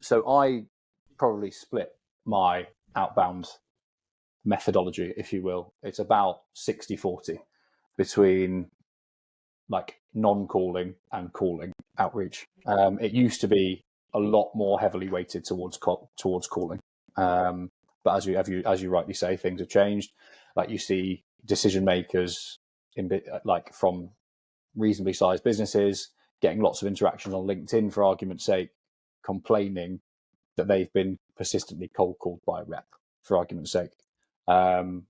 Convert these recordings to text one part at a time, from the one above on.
So I probably split my outbound methodology, if you will. It's about 60-40 between like non-calling and calling outreach. It used to be a lot more heavily weighted towards calling. But as you rightly say, things have changed. Like you see decision makers like from reasonably sized businesses getting lots of interactions on LinkedIn, for argument's sake, complaining that they've been persistently cold called by a rep, for argument's sake. And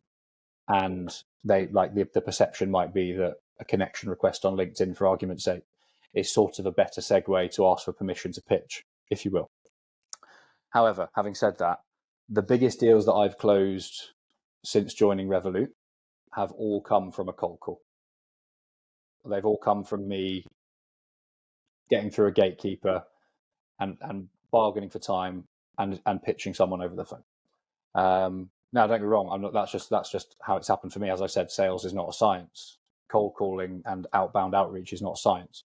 they like the perception might be that a connection request on LinkedIn, for argument's sake, is sort of a better segue to ask for permission to pitch, if you will. However, having said that, the biggest deals that I've closed since joining Revolut have all come from a cold call. They've all come from me getting through a gatekeeper and bargaining for time and pitching someone over the phone. Now, don't get me wrong. That's just how it's happened for me. As I said, sales is not a science. Cold calling and outbound outreach is not a science.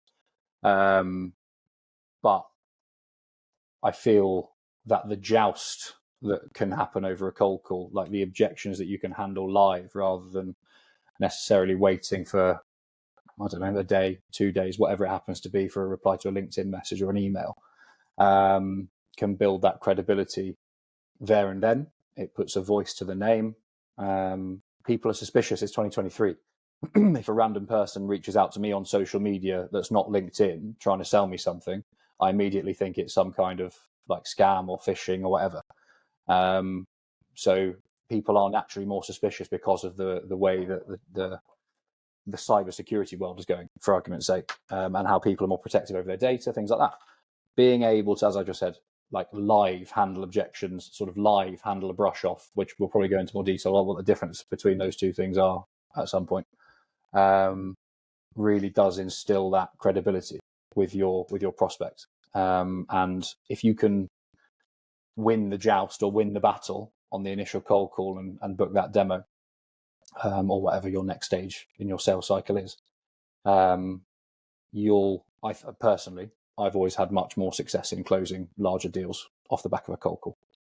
But I feel that the joust that can happen over a cold call, like the objections that you can handle live rather than necessarily waiting for, I don't know, a day, 2 days, whatever it happens to be for a reply to a LinkedIn message or an email, can build that credibility there and then. It puts a voice to the name. People are suspicious. It's 2023. If a random person reaches out to me on social media that's not LinkedIn trying to sell me something, I immediately think it's some kind of like scam or phishing or whatever. So people are naturally more suspicious because of the way that the cybersecurity world is going, for argument's sake, and how people are more protective over their data, things like that. Being able to, as I just said, like live handle objections, sort of live handle a brush off, which we'll probably go into more detail on what the difference between those two things are at some point, really does instill that credibility with your prospect. And if you can win the joust or win the battle on the initial cold call and book that demo, or whatever your next stage in your sales cycle is, personally, I've always had much more success in closing larger deals off the back of a cold call.